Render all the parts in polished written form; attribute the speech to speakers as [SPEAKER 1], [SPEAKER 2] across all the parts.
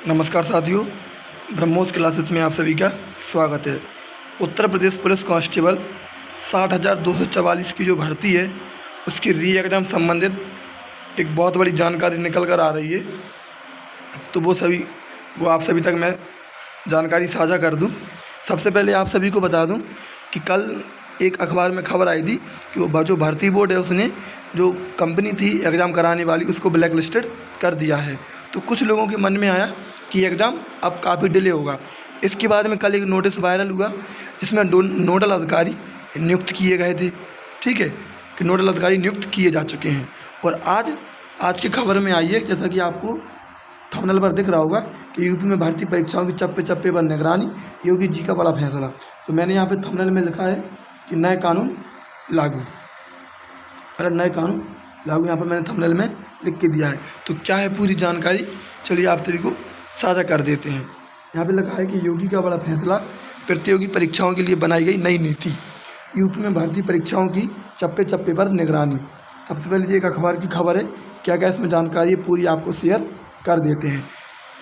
[SPEAKER 1] नमस्कार साथियों, ब्रह्मोस क्लासेस में आप सभी का स्वागत है। उत्तर प्रदेश पुलिस कांस्टेबल 60,244 की जो भर्ती है उसकी री एग्ज़ाम संबंधित एक बहुत बड़ी जानकारी निकल कर आ रही है। तो वो आप सभी तक मैं जानकारी साझा कर दूं। सबसे पहले आप सभी को बता दूं कि कल एक अखबार में खबर आई थी कि वो जो भर्ती बोर्ड है उसने जो कंपनी थी एग्ज़ाम कराने वाली उसको ब्लैक लिस्टेड कर दिया है। तो कुछ लोगों के मन में आया कि एग्ज़ाम अब काफ़ी डिले होगा। इसके बाद में कल एक नोटिस वायरल हुआ जिसमें नोडल अधिकारी नियुक्त किए गए थे। ठीक है कि नोडल अधिकारी नियुक्त किए जा चुके हैं। और आज की खबर में आई है, जैसा कि आपको थंबनेल पर दिख रहा होगा कि यूपी में भर्ती परीक्षाओं की चप्पे चप्पे पर निगरानी, योगी जी का बड़ा फैसला। तो मैंने यहाँ पे थंबनेल में लिखा है कि नए कानून लागू, नए कानून लागू यहाँ पर मैंने थंबनेल में लिख के दिया है। तो क्या है पूरी जानकारी, चलिए आप सभी को साझा कर देते हैं। यहाँ पे लिखा है कि योगी का बड़ा फैसला, प्रतियोगी परीक्षाओं के लिए बनाई गई नई नीति, यूपी में भर्ती परीक्षाओं की चप्पे चप्पे पर निगरानी। सबसे पहले ये एक अखबार की खबर है, क्या क्या इसमें जानकारी है पूरी आपको शेयर कर देते हैं।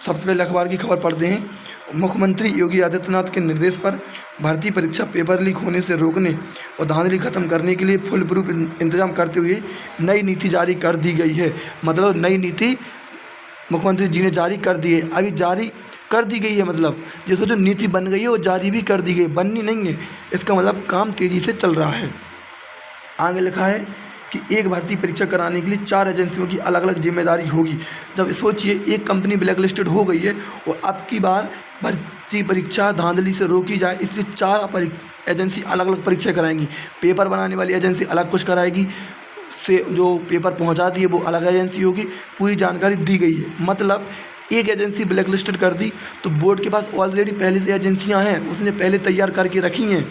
[SPEAKER 1] सबसे पहले अखबार की खबर पढ़ते हैं। मुख्यमंत्री योगी आदित्यनाथ के निर्देश पर भर्ती परीक्षा पेपर लीक होने से रोकने और धांधली खत्म करने के लिए फुल प्रूफ इंतजाम करते हुए नई नीति जारी कर दी गई है। मतलब नई नीति मुख्यमंत्री जी ने जारी कर दी है, अभी जारी कर दी गई है। मतलब जैसे जो नीति बन गई है वो जारी भी कर दी गई, बननी नहीं है। इसका मतलब काम तेज़ी से चल रहा है। आगे लिखा है कि एक भर्ती परीक्षा कराने के लिए 4 एजेंसियों की अलग अलग जिम्मेदारी होगी। जब सोचिए एक कंपनी ब्लैक लिस्टेड हो गई है और अब की बार भर्ती परीक्षा धांधली से रोकी जाए, इसलिए 4 एजेंसी अलग अलग परीक्षा कराएंगी। पेपर बनाने वाली एजेंसी अलग कुछ कराएगी, से जो पेपर पहुंचाती है वो अलग एजेंसी होगी। पूरी जानकारी दी गई है। मतलब एक एजेंसी ब्लैक लिस्टेड कर दी तो बोर्ड के पास ऑलरेडी पहले से एजेंसियां हैं, उसने पहले तैयार करके रखी हैं,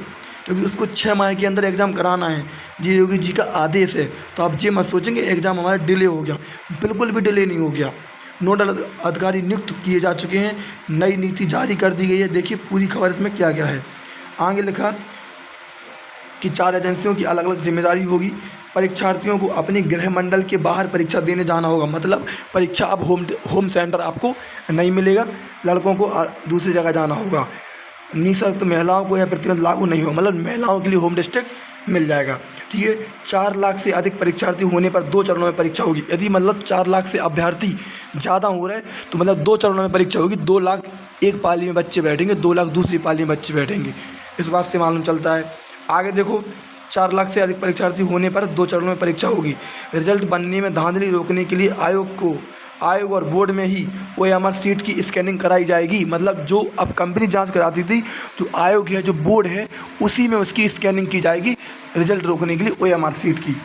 [SPEAKER 1] क्योंकि उसको 6 माह के अंदर एग्ज़ाम कराना है। जी योगी जी का आदेश है। तो आप ये मत सोचेंगे एग्ज़ाम हमारा डिले हो गया, बिल्कुल भी डिले नहीं हो गया। नोडल अधिकारी नियुक्त किए जा चुके हैं, नई नीति जारी कर दी गई है। देखिए पूरी खबर इसमें क्या क्या है। आगे लिखा कि 4 एजेंसियों की अलग अलग जिम्मेदारी होगी। परीक्षार्थियों को अपने गृह मंडल के बाहर परीक्षा देने जाना होगा। मतलब परीक्षा अब होम सेंटर आपको नहीं मिलेगा, लड़कों को दूसरी जगह जाना होगा। निःशर्त महिलाओं को यह प्रतिबंध लागू नहीं हो, मतलब महिलाओं के लिए होम डिस्ट्रिक्ट मिल जाएगा। ठीक है, 4 लाख से अधिक परीक्षार्थी होने पर 2 चरणों में परीक्षा होगी। यदि मतलब 4 लाख से अभ्यर्थी ज़्यादा हो रहे तो मतलब 2 चरणों में परीक्षा होगी। 2 लाख एक पाली में बच्चे बैठेंगे, 2 लाख दूसरी पाली में बच्चे बैठेंगे। इस बात से मालूम चलता है। आगे देखो, 4 लाख से अधिक परीक्षार्थी होने पर 2 चरणों में परीक्षा होगी। रिजल्ट बनने में धांधली रोकने के लिए आयोग और बोर्ड में ही OMR सीट की स्कैनिंग कराई जाएगी। मतलब जो अब कंपनी जांच कराती थी, जो आयोग है, जो बोर्ड है, उसी में उसकी स्कैनिंग की जाएगी रिजल्ट रोकने के लिए OMR सीट की।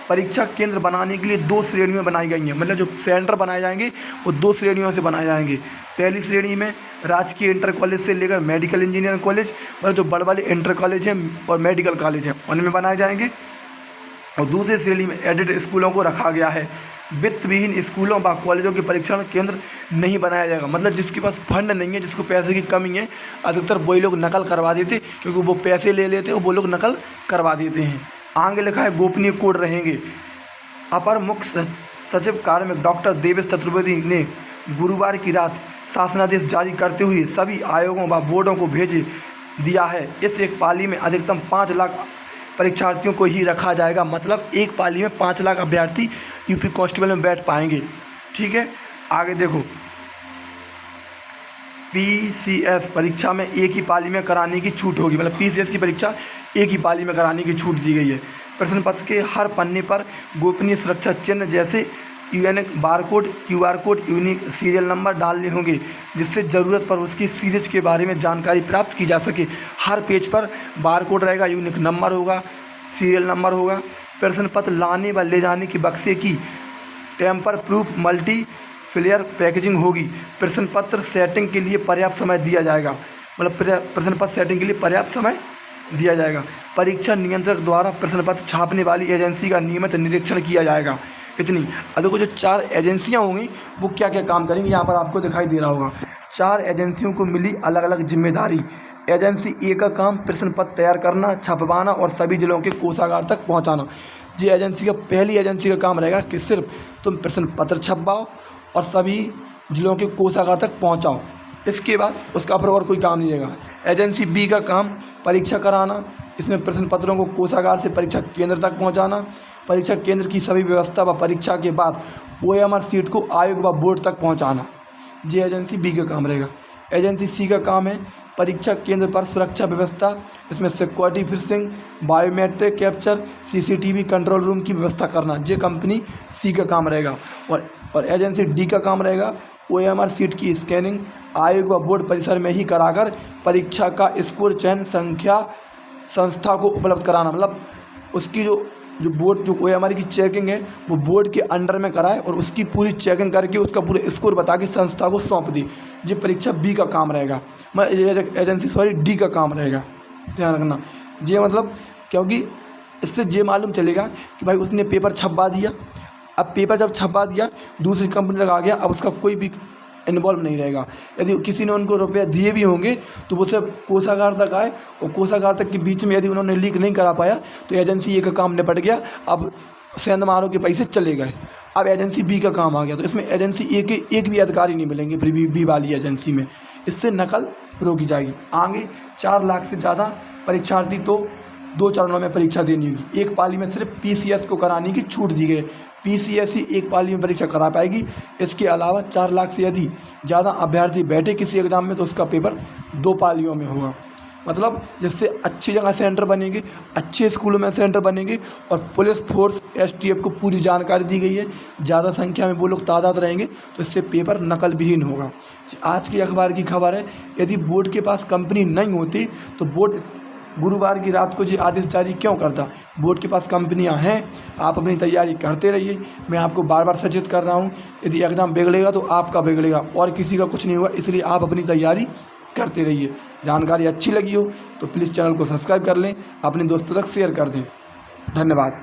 [SPEAKER 1] परीक्षा केंद्र बनाने के लिए 2 श्रेणियाँ बनाई गई हैं। मतलब जो सेंटर बनाए जाएंगे वो 2 श्रेणियों से बनाए जाएंगे। पहली श्रेणी में राजकीय इंटर कॉलेज से लेकर मेडिकल इंजीनियरिंग कॉलेज, मतलब जो बड़े वाले इंटर कॉलेज हैं और मेडिकल कॉलेज हैं उनमें बनाए जाएंगे। और दूसरी श्रेणी में एडेड स्कूलों को रखा गया है। वित्त विहीन स्कूलों व कॉलेजों के परीक्षण केंद्र नहीं बनाया जाएगा। मतलब जिसके पास फंड नहीं है, जिसको पैसे की कमी है, अधिकतर वही लोग नकल करवा देते, क्योंकि वो पैसे ले लेते हैं, वो लोग नकल करवा देते हैं। आगे लिखा है गोपनीय कोड रहेंगे। अपर मुख्य सचिव कार्मिक डॉक्टर देवेश चतुर्वेदी ने गुरुवार की रात शासनादेश जारी करते हुए सभी आयोगों व बोर्डों को भेज दिया है। इस एक पाली में अधिकतम 5 लाख परीक्षार्थियों को ही रखा जाएगा। मतलब एक पाली में 5 लाख अभ्यर्थी यूपी कांस्टेबल में बैठ पाएंगे। ठीक है, आगे देखो, PCS परीक्षा में एक ही पाली में कराने की छूट होगी। मतलब PCS की परीक्षा एक ही पाली में कराने की छूट दी गई है। प्रश्न पत्र के हर पन्ने पर गोपनीय सुरक्षा चिन्ह जैसे unique barcode, QR code, unique serial number डालने होंगे, जिससे ज़रूरत पर उसकी सीरीज के बारे में जानकारी प्राप्त की जा सके। हर पेज पर बारकोड रहेगा, यूनिक नंबर होगा, सीरियल नंबर होगा। प्रश्न पत्र लाने व ले जाने की बक्से की tamper proof multi layer packaging होगी। प्रश्न पत्र सेटिंग के लिए पर्याप्त समय दिया जाएगा। मतलब प्रश्न पत्र सेटिंग के लिए पर्याप्त समय दिया जाएगा। परीक्षा नियंत्रक द्वारा प्रश्न पत्र छापने वाली एजेंसी का नियमित निरीक्षण किया जाएगा। इतनी देखो, जो 4 एजेंसियां होंगी वो क्या क्या काम करेंगी यहाँ पर आपको दिखाई दे रहा होगा। 4 एजेंसियों को मिली अलग अलग जिम्मेदारी। एजेंसी ए का काम प्रश्न पत्र तैयार करना, छपवाना और सभी जिलों के कोषागार तक पहुँचाना। पहली एजेंसी का काम रहेगा कि सिर्फ तुम प्रश्न पत्र छपवाओ और सभी जिलों के कोषागार तक पहुंचाओ। इसके बाद उसका फिर और कोई काम नहीं रहेगा। एजेंसी बी का काम परीक्षा कराना, इसमें प्रश्न पत्रों को कोषागार से परीक्षा केंद्र तक पहुंचाना, परीक्षा केंद्र की सभी व्यवस्था व परीक्षा के बाद OMR सीट को आयोग व बोर्ड तक पहुंचाना। ये एजेंसी बी का काम रहेगा। एजेंसी सी का काम है परीक्षा केंद्र पर सुरक्षा व्यवस्था, इसमें security fishing, biometric capture, CCTV control room की व्यवस्था करना। ये कंपनी सी का काम रहेगा। और एजेंसी डी का काम रहेगा OMR सीट की स्कैनिंग आयोग व बोर्ड परिसर में ही कराकर परीक्षा का स्कोर चयन संख्या संस्था को उपलब्ध कराना। मतलब उसकी जो बोर्ड जो OMR की चेकिंग है वो बोर्ड के अंडर में कराए और उसकी पूरी चेकिंग करके उसका पूरा स्कोर बता के संस्था को सौंप दी। ये परीक्षा बी का काम रहेगा, एजेंसी डी का काम रहेगा। ध्यान रखना ये मतलब, क्योंकि इससे ये मालूम चलेगा कि भाई उसने पेपर छपवा दिया, अब पेपर जब छपवा दिया दूसरी कंपनी तक आ गया, अब उसका कोई भी इन्वॉल्व नहीं रहेगा। यदि किसी ने उनको रुपये दिए भी होंगे तो वो सिर्फ कोषागार तक आए और कोषागार तक के बीच में यदि उन्होंने लीक नहीं करा पाया तो एजेंसी ए का काम निपट गया। अब सेंध मारो के पैसे चले गए, अब एजेंसी बी का काम आ गया। तो इसमें एजेंसी ए के एक भी अधिकारी नहीं मिलेंगे फिर बी वाली एजेंसी में। इससे नकल रोकी जाएगी। आगे 4 लाख से ज़्यादा परीक्षार्थी तो 2 चरणों में परीक्षा देनी होगी। एक पाली में सिर्फ PCS को कराने की छूट दी गई। PCS ही एक पाली में परीक्षा करा पाएगी। इसके अलावा 4 लाख से यदि ज़्यादा अभ्यर्थी बैठे किसी एग्ज़ाम में तो उसका पेपर 2 पालियों में होगा। मतलब जिससे अच्छी जगह सेंटर बनेंगे, अच्छे स्कूलों में सेंटर बनेंगे और पुलिस फोर्स STF को पूरी जानकारी दी गई है। ज़्यादा संख्या में वो लोग तादाद रहेंगे तो इससे पेपर नकल विहीन होगा। आज की अखबार की खबर है, यदि बोर्ड के पास कंपनी नहीं होती तो बोर्ड गुरुवार की रात को जी आदेश जारी क्यों करता। बोर्ड के पास कंपनियां हैं, आप अपनी तैयारी करते रहिए। मैं आपको बार बार सचेत कर रहा हूं, यदि एग्ज़ाम बिगड़ेगा तो आपका बिगड़ेगा और किसी का कुछ नहीं हुआ, इसलिए आप अपनी तैयारी करते रहिए। जानकारी अच्छी लगी हो तो प्लीज़ चैनल को सब्सक्राइब कर लें, अपने दोस्तों तक शेयर कर दें। धन्यवाद।